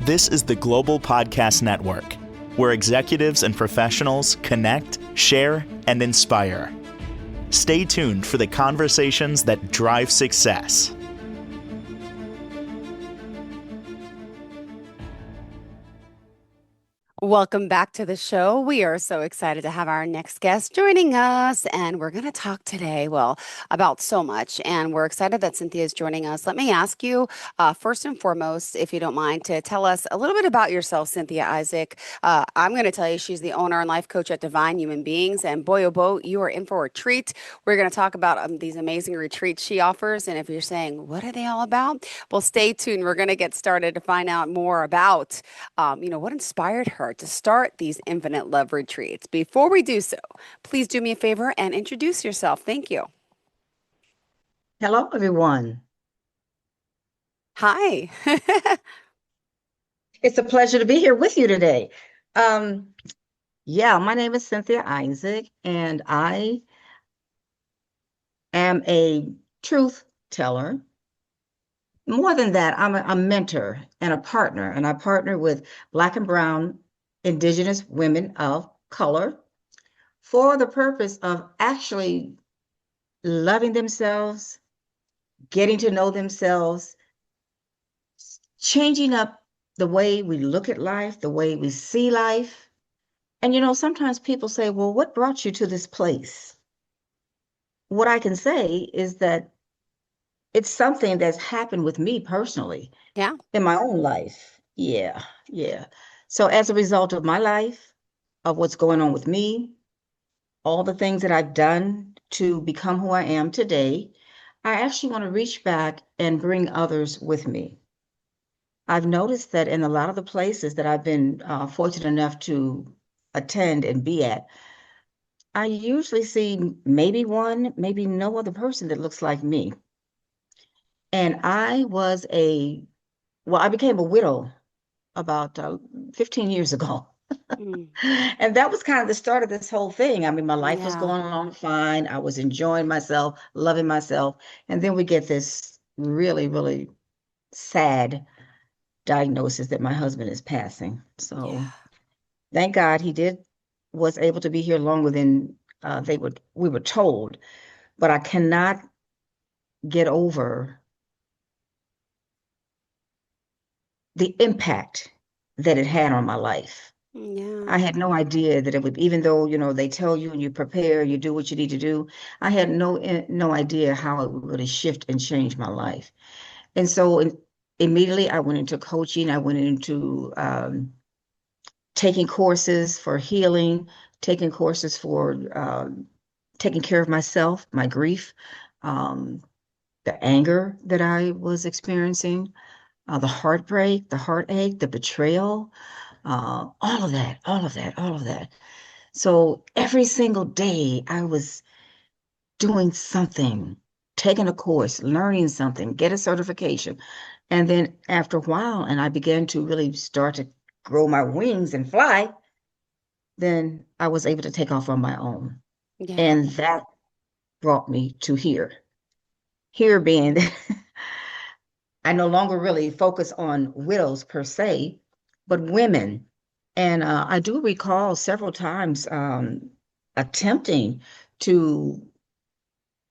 This is the Global Podcast Network, where executives and professionals connect, share, and inspire. Stay tuned for the conversations that drive success. Welcome back to the show. We are so excited to have our next guest joining us, and we're going to talk today, about so much. And we're excited that Cynthia is joining us. Let me ask you, first and foremost, if you don't mind, to tell us a little bit about yourself, Cynthia Isaac. I'm going to tell you she's the owner and life coach at Divine Human Beings, and boy, oh, boy, you are in for a treat. We're going to talk about these amazing retreats she offers, and if you're saying, what are they all about? Well, stay tuned. We're going to get started to find out more about what inspired her to start these Infinite Love retreats. Before we do so, please do me a favor and introduce yourself. Thank you. Hello, everyone. Hi. It's a pleasure to be here with you today. My name is Cynthia Isaac, and I am a truth teller. More than that, I'm a mentor and a partner, and I partner with Black and Brown Indigenous women of color for the purpose of actually loving themselves, getting to know themselves, changing up the way we look at life, the way we see life. And sometimes people say, well, what brought you to this place? What I can say is that it's something that's happened with me personally. Yeah. In my own life. Yeah. So as a result of my life, of what's going on with me, all the things that I've done to become who I am today, I actually want to reach back and bring others with me. I've noticed that in a lot of the places that I've been fortunate enough to attend and be at, I usually see maybe one, maybe no other person that looks like me. And I became a widow about 15 years ago. Mm, And that was kind of the start of this whole thing. I mean, my life was yeah. going along fine. I was enjoying myself, loving myself. And then we get this really, really sad diagnosis that my husband is passing. So Yeah. thank God was able to be here longer than we were told. But I cannot get over the impact that it had on my life. Yeah. I had no idea that it would, even though, they tell you and you prepare, you do what you need to do. I had no idea how it would really shift and change my life. And so immediately I went into coaching. I went into taking courses for healing, taking courses for taking care of myself, my grief, um, the anger that I was experiencing, the heartbreak, the heartache, the betrayal, all of that, all of that, all of that. So every single day I was doing something, taking a course, learning something, get a certification. And then after a while, and I began to really start to grow my wings and fly, then I was able to take off on my own. Yeah. And that brought me to here. Here being that I no longer really focus on widows per se, but women. And I do recall several times attempting to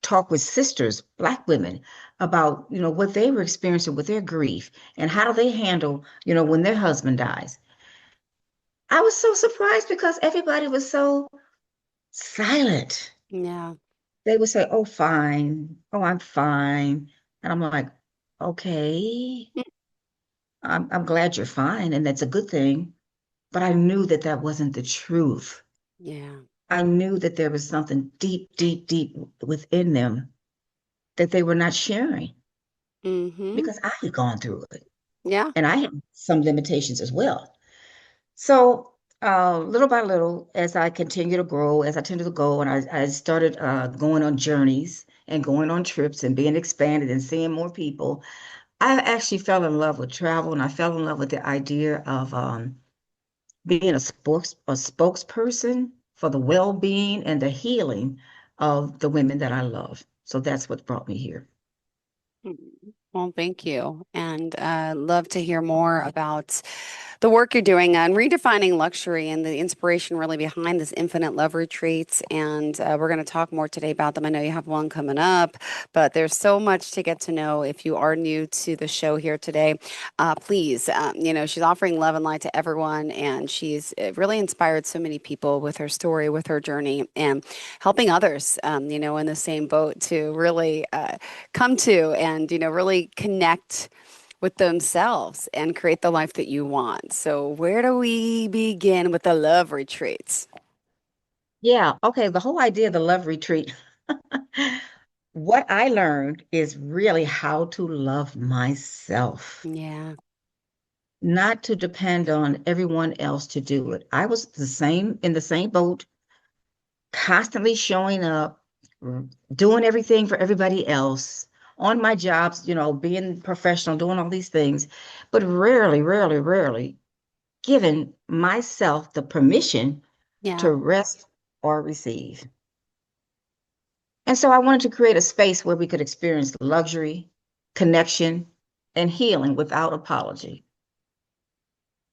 talk with sisters, Black women, about, what they were experiencing with their grief and how do they handle, when their husband dies. I was so surprised because everybody was so silent. Yeah. They would say, oh, fine. Oh, I'm fine. And I'm like, okay, I'm glad you're fine. And that's a good thing. But I knew that that wasn't the truth. Yeah. I knew that there was something deep, deep, deep within them that they were not sharing Mm-hmm. because I had gone through it Yeah. and I had some limitations as well. So, little by little, as I continue to grow, as I tend to go, and I started going on journeys and going on trips and being expanded and seeing more people, I actually fell in love with travel and I fell in love with the idea of being a spokesperson for the well-being and the healing of the women that I love. So that's what brought me here. Well, thank you. And love to hear more about the work you're doing on redefining luxury and the inspiration really behind this infinite love retreats. And we're going to talk more today about them. I know you have one coming up, but there's so much to get to know. If you are new to the show here today, please, she's offering love and light to everyone. And she's really inspired so many people with her story, with her journey, and helping others, in the same boat to really come to and, really connect with themselves and create the life that you want. So, where do we begin with the love retreats? Yeah, okay. The whole idea of the love retreat, what I learned is really how to love myself, Yeah. not to depend on everyone else to do it. I was the same in the same boat, constantly showing up, r- doing everything for everybody else, on my jobs, being professional, doing all these things, but rarely, rarely, rarely giving myself the permission Yeah. to rest or receive. And so I wanted to create a space where we could experience luxury, connection, and healing without apology.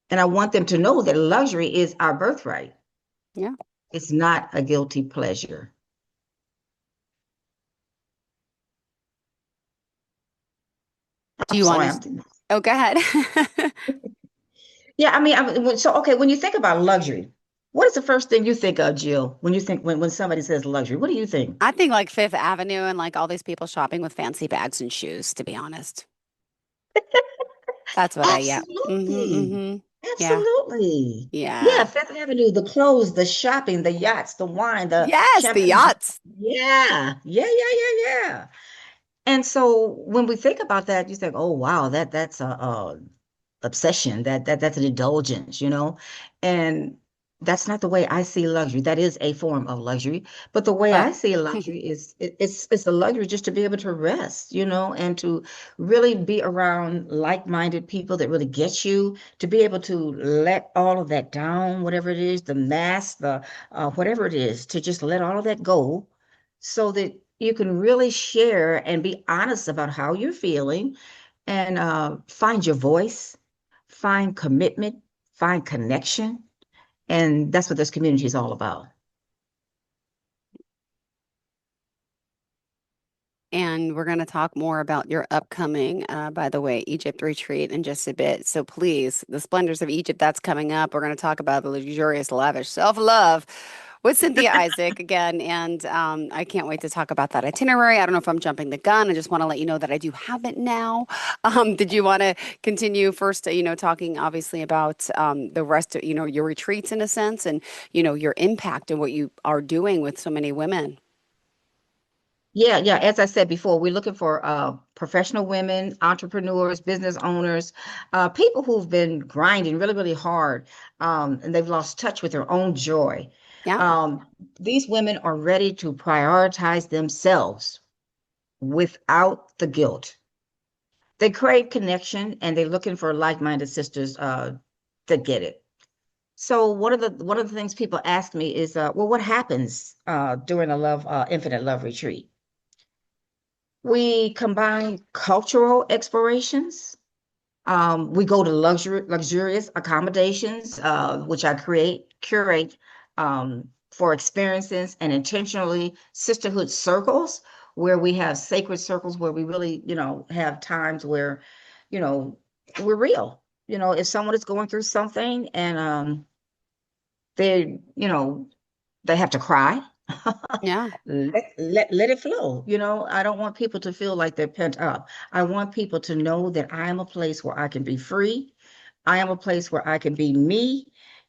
And I want them to know that luxury is our birthright. Yeah. It's not a guilty pleasure. Do I'm you want sorry. to? Oh, go ahead. Yeah, I mean, so okay, when you think about luxury, what is the first thing you think of, Jill, when you think when somebody says luxury? What do you think? I think like Fifth Avenue and like all these people shopping with fancy bags and shoes, to be honest. That's what I, yeah. Mm-hmm, Absolutely. mm-hmm. Yeah. Absolutely. Yeah, Yeah. Fifth Avenue, the clothes, the shopping, the yachts, the wine, the Yes, the champagne. yachts. Yeah, yeah, yeah, yeah, yeah. And so when we think about that, you think, oh wow, that's a obsession. That's an indulgence, And that's not the way I see luxury. That is a form of luxury. But the way But I see luxury is it's a luxury just to be able to rest, and to really be around like-minded people that really get you, to be able to let all of that down, whatever it is, the mask, the whatever it is, to just let all of that go so that you can really share and be honest about how you're feeling and find your voice, find commitment, find connection. And that's what this community is all about. And we're going to talk more about your upcoming, by the way, Egypt retreat in just a bit. So please, the splendors of Egypt, that's coming up. We're going to talk about the luxurious, lavish self love with Cynthia Isaac again. And I can't wait to talk about that itinerary. I don't know if I'm jumping the gun. I just want to let you know that I do have it now. Did you want to continue first, talking obviously about the rest of, your retreats in a sense and, your impact and what you are doing with so many women? Yeah, yeah. As I said before, we're looking for professional women, entrepreneurs, business owners, people who've been grinding really, really hard, and they've lost touch with their own joy. Yeah. Um, these women are ready to prioritize themselves without the guilt. They crave connection and they're looking for like-minded sisters that get it. So one of the things people ask me is, well, what happens during a love infinite love retreat? We combine cultural explorations. We go to luxurious accommodations, which I curate for experiences and intentionally sisterhood circles where we have sacred circles where we really, have times where, you know, we're real. If someone is going through something and they, they have to cry, Yeah. let it flow. I don't want people to feel like they're pent up. I want people to know that I am a place where I can be free. I am a place where I can be me,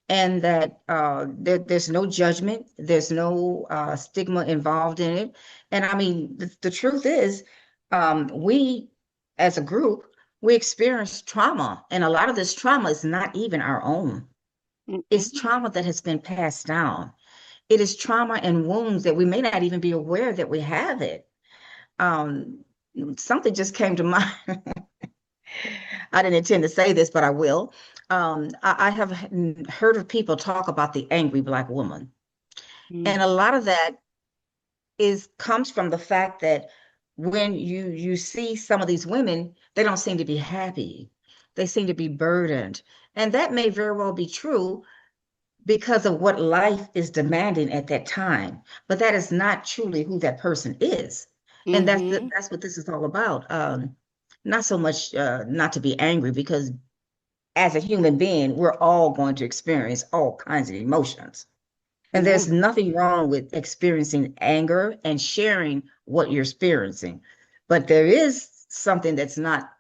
and that there's no judgment, there's no stigma involved in it. And I mean, the truth is, we as a group, we experience trauma, and a lot of this trauma is not even our own. It's Mm-mm. trauma that has been passed down. It is trauma and wounds that we may not even be aware that we have it. Um, Something just came to mind. I didn't intend to say this, but I will. I have heard of people talk about the angry Black woman. Mm. And a lot of that is comes from the fact that when you see some of these women, they don't seem to be happy. They seem to be burdened. And that may very well be true because of what life is demanding at that time. But that is not truly who that person is. And Mm-hmm. that's what this is all about. Not so much not to be angry, because as a human being, we're all going to experience all kinds of emotions. And Yeah. there's nothing wrong with experiencing anger and sharing what you're experiencing. But there is something that's not,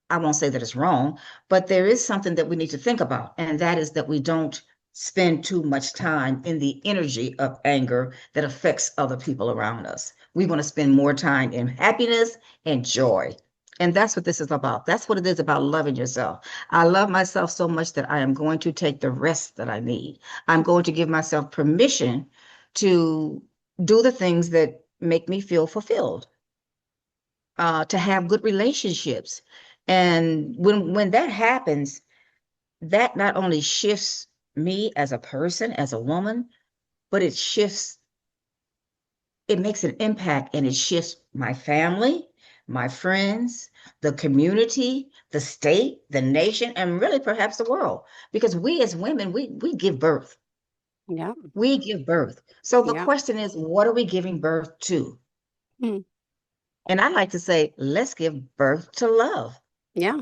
I won't say that it's wrong, but there is something that we need to think about. And that is that we don't spend too much time in the energy of anger that affects other people around us. We want to spend more time in happiness and joy. And that's what this is about. That's what it is about loving yourself. I love myself so much that I am going to take the rest that I need. I'm going to give myself permission to do the things that make me feel fulfilled, to have good relationships. And when that happens, that not only shifts me as a person, as a woman, but it makes an impact, and it shifts my family, my friends, the community, the state, the nation, and really perhaps the world. Because we as women, we give birth. Yeah. We give birth. So the Yeah. question is, what are we giving birth to? Mm. And I like to say, let's give birth to love. Yeah.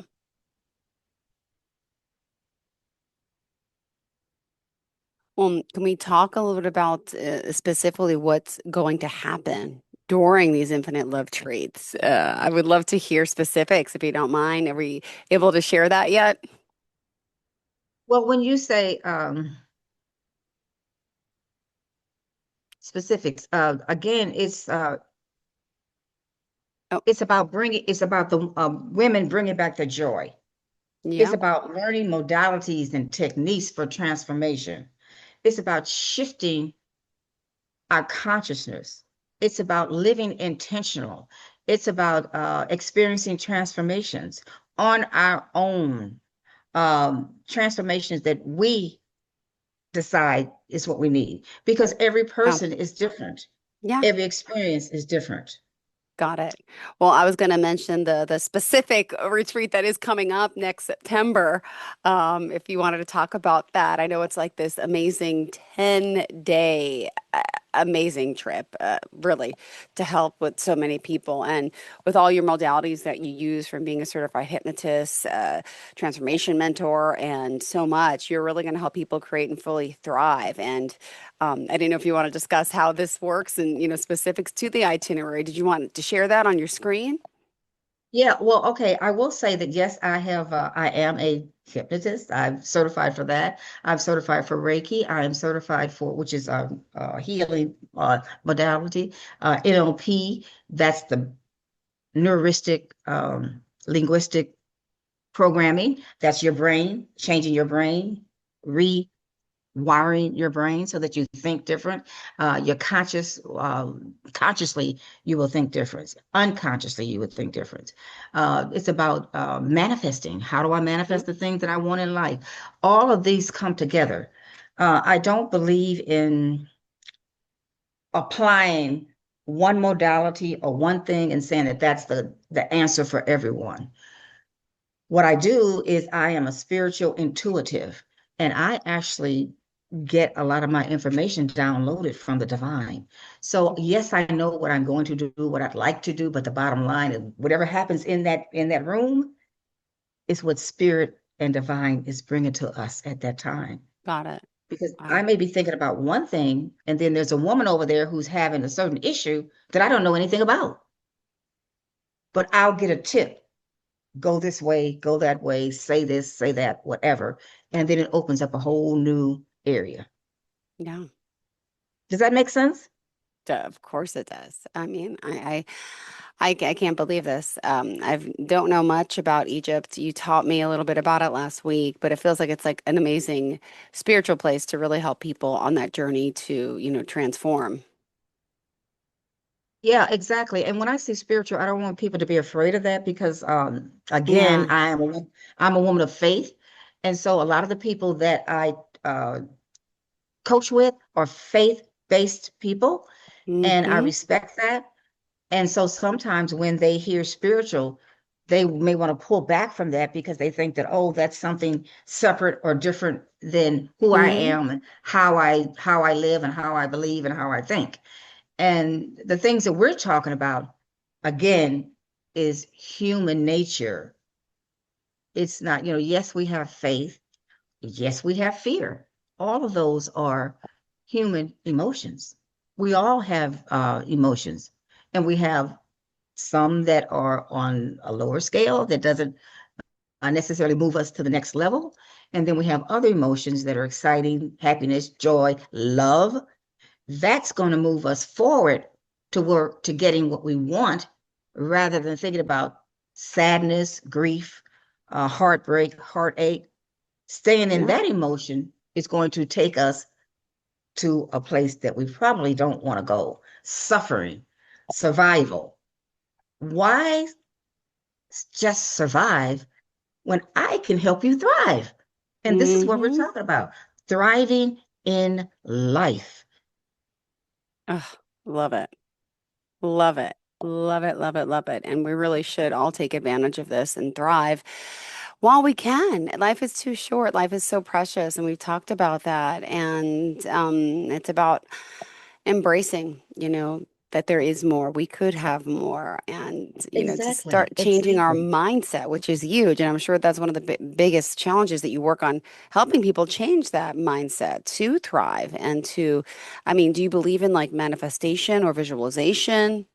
Well, can we talk a little bit about specifically what's going to happen during these infinite love treats? I would love to hear specifics if you don't mind. Are we able to share that yet? Well, when you say specifics, again, Oh, it's about the women bringing back the joy. It's yeah. about learning modalities and techniques for transformation. It's about shifting our consciousness. It's about living intentional. It's about experiencing transformations on our own, transformations that we decide is what we need, because every Yeah. person is different. Yeah. Every experience is different. Got it. Well, I was going to mention the specific retreat that is coming up next September. If you wanted to talk about that, I know it's like this amazing 10-day amazing trip, really, to help with so many people and with all your modalities that you use from being a certified hypnotist, transformation mentor, and so much. You're really going to help people create and fully thrive. And I didn't know if you want to discuss how this works and specifics to the itinerary. Did you want to share that on your screen? Yeah, well, okay. I will say that yes, I am a hypnotist. I'm certified for that. I'm certified for Reiki. I am certified for, which is a healing modality. NLP, that's the neuristic linguistic programming. That's your brain, changing your brain, wiring your brain so that you think different. Your consciously, you will think different. Unconsciously, you would think different. It's about manifesting. How do I Yeah. manifest the things that I want in life? All of these come together. I don't believe in applying one modality or one thing and saying that that's the answer for everyone. What I do is I am a spiritual intuitive, and I actually get a lot of my information downloaded from the divine. So yes, I know what I'm going to do, what I'd like to do, but the bottom line is whatever happens in that room is what spirit and divine is bringing to us at that time. Got it. Because I Wow. may be thinking about one thing, and then there's a woman over there who's having a certain issue that I don't know anything about, but I'll get a tip. Go this way, go that way, say this, say that, whatever. And then it opens up a whole new area. Yeah. Does that make sense? Of course it does. I mean, I can't believe this. I don't know much about Egypt. You taught me a little bit about it last week, but it feels like it's like an amazing spiritual place to really help people on that journey to, transform. Yeah, exactly. And when I say spiritual, I don't want people to be afraid of that, because again, Yeah. I'm a woman of faith. And so a lot of the people that I coach with are faith-based people, and I Mm-hmm. respect that. And so sometimes when they hear spiritual, they may want to pull back from that because they think that, oh, that's something separate or different than who I Mm-hmm. am and how I live and how I believe and how I think. And the things that we're talking about, again, is human nature. It's not, yes, we have faith. Yes, we have fear. All of those are human emotions. We all have emotions, and we have some that are on a lower scale that doesn't necessarily move us to the next level. And then we have other emotions that are exciting, happiness, joy, love. That's going to move us forward to work to getting what we want rather than thinking about sadness, grief, heartbreak, heartache. Staying in Yeah. that emotion is going to take us to a place that we probably don't want to go. Suffering, survival. Why just survive when I can help you thrive? And this is what we're Mm-hmm. talking about, thriving in life. Oh, love it. Love it. Love it. Love it. Love it. And we really should all take advantage of this and thrive while we can. Life is too short. Life is so precious. And we've talked about that. And it's about embracing, that there is more. We could have more. And, to Exactly, start changing our exactly. mindset, which is huge. And I'm sure that's one of the biggest challenges that you work on, helping people change that mindset to thrive and to, I mean, do you believe in like manifestation or visualization?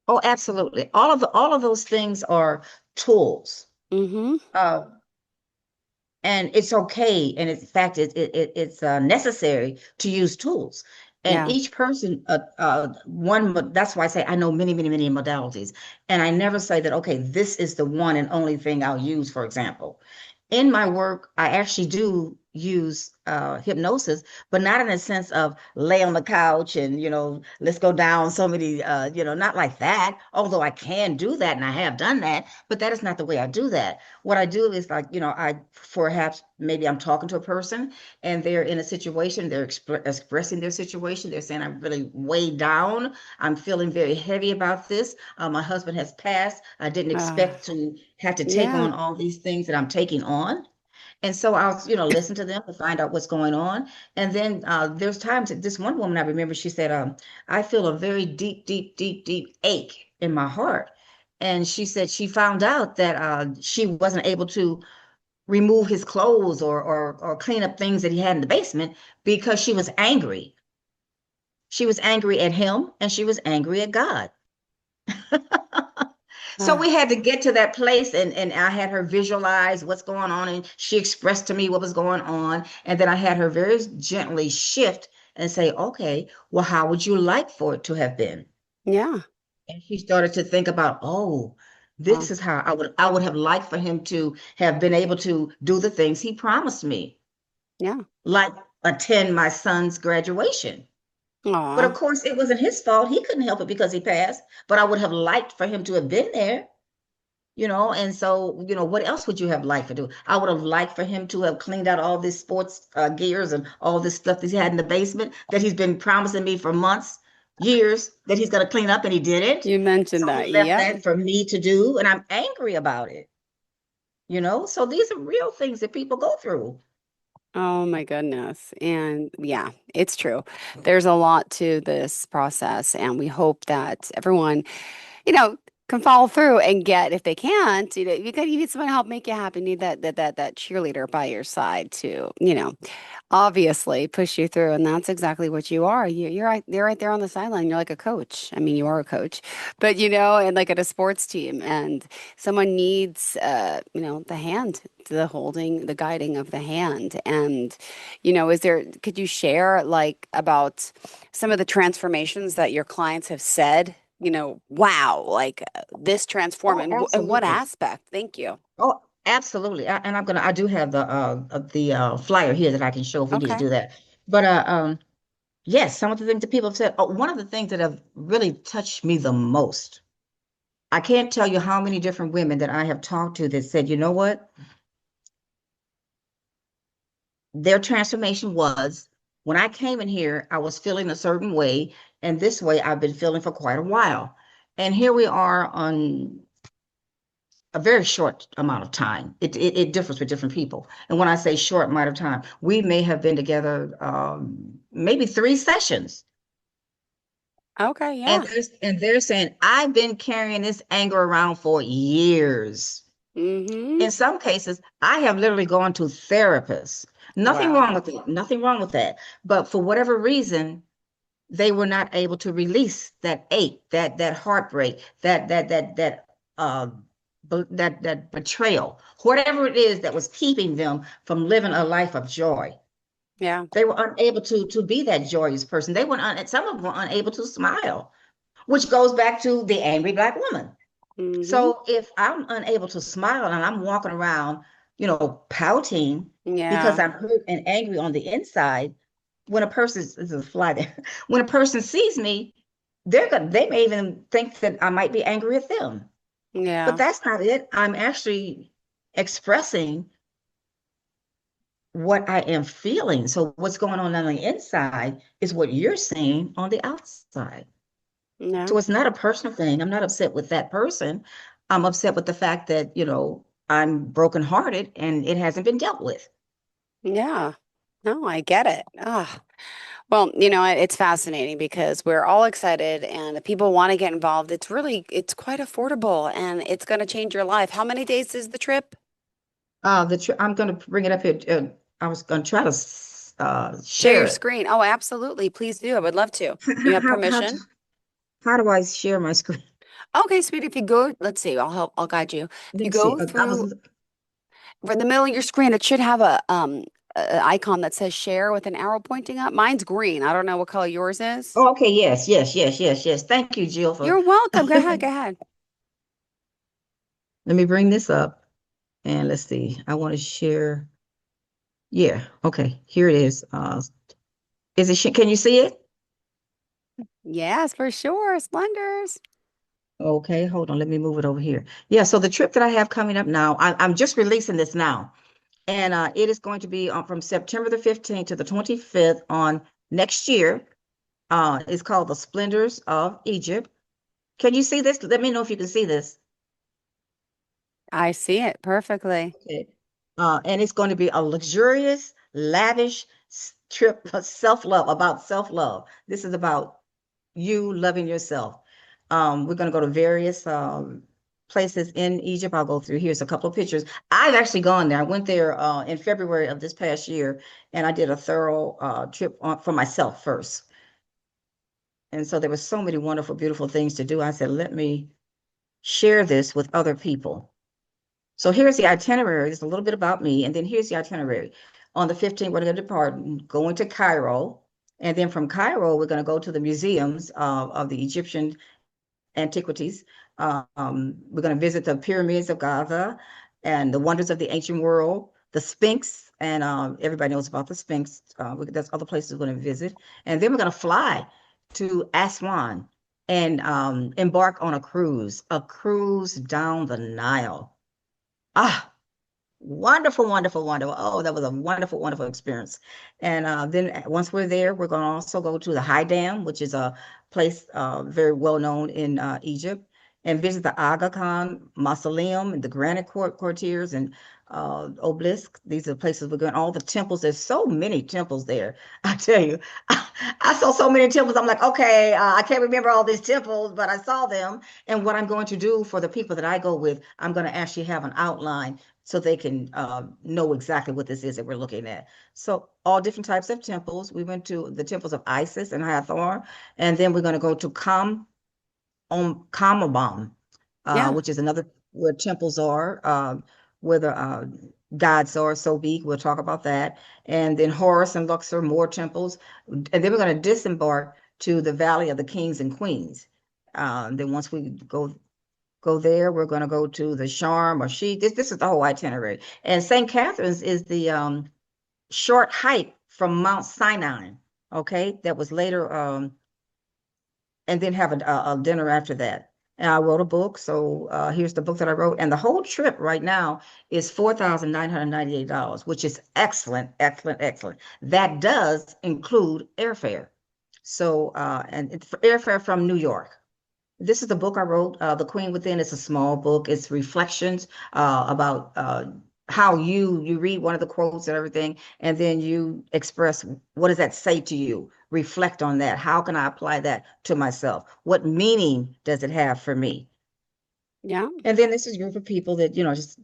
Oh, absolutely. All of those things are tools. Mm-hmm. Uh, and it's okay. And in fact, it's necessary to use tools. And Yeah. each person, that's why I say I know many, many, many modalities. And I never say that, okay, this is the one and only thing I'll use, for example. In my work, I actually do use hypnosis, but not in a sense of lay on the couch and, let's go down so many, not like that, although I can do that and I have done that, but that is not the way I do that. What I do is like, I perhaps maybe I'm talking to a person and they're in a situation, they're expressing their situation. They're saying, I'm really way down. I'm feeling very heavy about this. My husband has passed. I didn't Uh, expect to have to take yeah. on all these things that I'm taking on. And so I'll, listen to them to find out what's going on. And then there's times that this one woman I remember, she said, I feel a very deep, deep, deep, deep ache in my heart. And she said she found out that she wasn't able to remove his clothes or clean up things that he had in the basement because she was angry. She was angry at him and she was angry at God. So Uh, we had to get to that place and I had her visualize what's going on and she expressed to me what was going on. And then I had her very gently shift and say, okay, well, how would you like for it to have been? yeah. And she started to think about, oh, Well, this is how I would have liked for him to have been able to do the things he promised me, yeah. like attend my son's graduation. But Aw. of course, it wasn't his fault. He couldn't help it because he passed. But I would have liked for him to have been there. And so, what else would you have liked to do? I would have liked for him to have cleaned out all this sports gears and all this stuff that he had in the basement that he's been promising me for months, years, that he's going to clean up, and he didn't. You So mentioned that. he left Yep. that for me to do, and I'm angry about it. So these are real things that people go through. Oh my goodness. And yeah, it's true. There's a lot to this process, and we hope that everyone, you know, can follow through and get, if they can't, you need someone to help make you happy. You need that cheerleader by your side to, obviously push you through. And that's exactly what you are. You're right there on the sideline. You're like a coach. I mean, you are a coach, but and like at a sports team, and someone needs, the hand, the holding, the guiding of the hand. And, could you share like about some of the transformations that your clients have said? Wow, like this transform Oh, in what absolutely. aspect? Thank you. Oh, absolutely. And I do have the flyer here that I can show if we need to Okay. do that. But yes, some of the things that people have said. Oh, one of the things that have really touched me the most. I can't tell you how many different women that I have talked to that said, you know what? Their transformation was when I came in here, I was feeling a certain way, and this way I've been feeling for quite a while. And here we are on a very short amount of time. It differs with different people. And when I say short amount of time, we may have been together maybe 3 sessions. Okay, And yeah. they're saying, I've been carrying this anger around for years. Mm-hmm. In some cases, I have literally gone to therapists. Nothing Wow. wrong with it. Nothing wrong with that. But for whatever reason, they were not able to release that ache, that heartbreak, uh that betrayal, whatever it is that was keeping them from living a life of joy. Yeah. They were unable to be that joyous person. Some of them were unable to smile, which goes back to the angry Black woman. Mm-hmm. So if I'm unable to smile and I'm walking around, pouting because Yeah. I'm hurt and angry on the inside, when a person is a fly there, when a person sees me, they may even think that I might be angry at them. But Yeah. that's not it. I'm actually expressing what I am feeling. So what's going on the inside is what you're seeing on the outside. Yeah. So it's not a personal thing. I'm not upset with that person. I'm upset with the fact that, I'm brokenhearted and it hasn't been dealt with. Yeah. No, I get it. Ah. Well, it's fascinating because we're all excited and if people want to get involved. It's quite affordable and it's going to change your life. How many days is the trip? I'm going to bring it up here. I was going to try to Share share your it. screen. Oh, absolutely. Please do. I would love to. You have How, how, permission? how do I share my screen? Okay, sweetie, if you go, let's see, I'll guide you. If Let you me see. go I through was. in the middle of your screen, it should have a icon that says share with an arrow pointing up. Mine's green. I don't know what color yours is. Oh, okay. Yes, yes, yes, yes, yes. Thank you, Jill, for. You're welcome. Go ahead, go ahead. Let me bring this up and let's see. I want to share. Yeah. Okay. Here it is. Can you see it? Yes, for sure. Splendors. Okay. Hold on. Let me move it over here. Yeah. So the trip that I have coming up now, I'm just releasing this now, and it is going to be from September the 15th to the 25th on next year. It's called the Splendors of Egypt. Can you see this? Let me know if you can see this. I see it perfectly. Okay. And it's going to be a luxurious, lavish trip for self-love, about self-love. This is about you loving yourself. We're going to go to various places in Egypt. I'll go through. Here's a couple of pictures. I've actually gone there. I went there in February of this past year, and I did a thorough trip for myself first. And so there were so many wonderful, beautiful things to do. I said, let me share this with other people. So here's the itinerary. It's a little bit about me. And then here's the itinerary. On the 15th, we're going to depart, going to Cairo. And then from Cairo, we're going to go to the museums of the Egyptian antiquities. We're going to visit the pyramids of Gaza and the wonders of the ancient world, the Sphinx. And everybody knows about the Sphinx. There's other places we're going to visit. And then we're going to fly to Aswan and embark on a cruise down the Nile. Ah, wonderful, wonderful, wonderful. Oh, that was a wonderful, wonderful experience. And then once we're there, we're going to also go to the High Dam, which is a place very well known in Egypt, and visit the Aga Khan Mausoleum and the Granite Courtiers and Obelisk. These are places we're going. All the temples. There's so many temples there. I tell you, I saw so many temples. I'm like, okay, I can't remember all these temples, but I saw them. And what I'm going to do for the people that I go with, I'm going to actually have an outline so they can know exactly what this is that we're looking at. So all different types of temples. We went to the temples of Isis and Hathor, and then we're going to go to Kamabam, Yeah. which is another where temples are, where the gods are so big. We'll talk about that. And then Horus and Luxor, more temples. And then we're going to disembark to the Valley of the Kings and Queens. Then once we go there. We're going to go to the Sharm or She. This is the whole itinerary. And St. Catherine's is the short hike from Mount Sinai. Okay, that was later, and then have a dinner after that. And I wrote a book, so here's the book that I wrote. And the whole trip right now is $4,998, which is excellent, excellent, excellent. That does include airfare. So, and it's airfare from New York. This is the book I wrote. The Queen Within. It's a small book. It's reflections about how you read one of the quotes and everything, and then you express what does that say to you. Reflect on that. How can I apply that to myself? What meaning does it have for me? Yeah. And then this is a group of people that just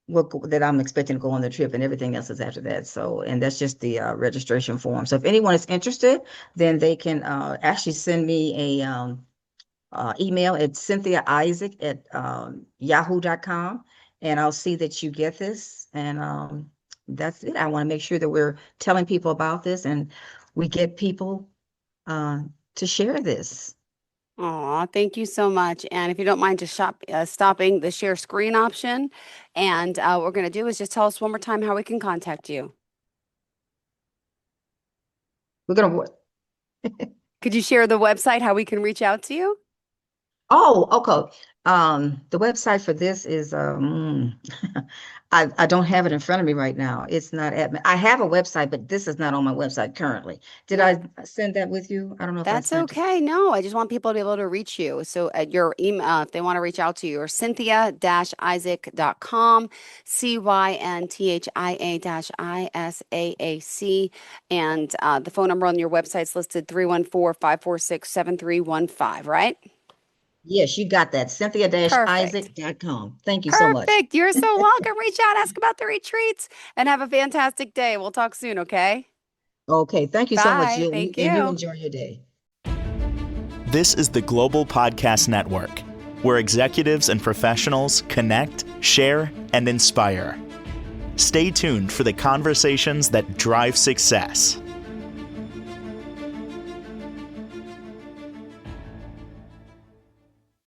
that I'm expecting to go on the trip, and everything else is after that. So, and that's just the registration form. So if anyone is interested, then they can actually send me a email at Cynthia Isaac at yahoo.com, and I'll see that you get this. And that's it. I want to make sure that we're telling people about this and we get people to share this. Aw, thank you so much. And if you don't mind just stopping the share screen option. And what we're going to do is just tell us one more time how we can contact you. We're gonna. Could you share the website, how we can reach out to you? Oh, okay. The website for this is I don't have it in front of me right now. It's not I have a website, but this is not on my website currently. Did No, I send that with you? I don't know if I that's sent it. okay. No, I just want people to be able to reach you. So at your email, if they want to reach out to you, or cynthia-isaac.com, Cynthia-ISAAC. And the phone number on your website is listed 314-546-7315, right? Yes, you got that. Perfect. Cynthia-isaac.com. Thank you so much. Perfect. You're so welcome. Reach out, ask about the retreats, and have a fantastic day. We'll talk soon, okay? Okay, thank you so much, Bye. Jill, Thank and you you. enjoy your day. This is the Global Podcast Network, where executives and professionals connect, share, and inspire. Stay tuned for the conversations that drive success.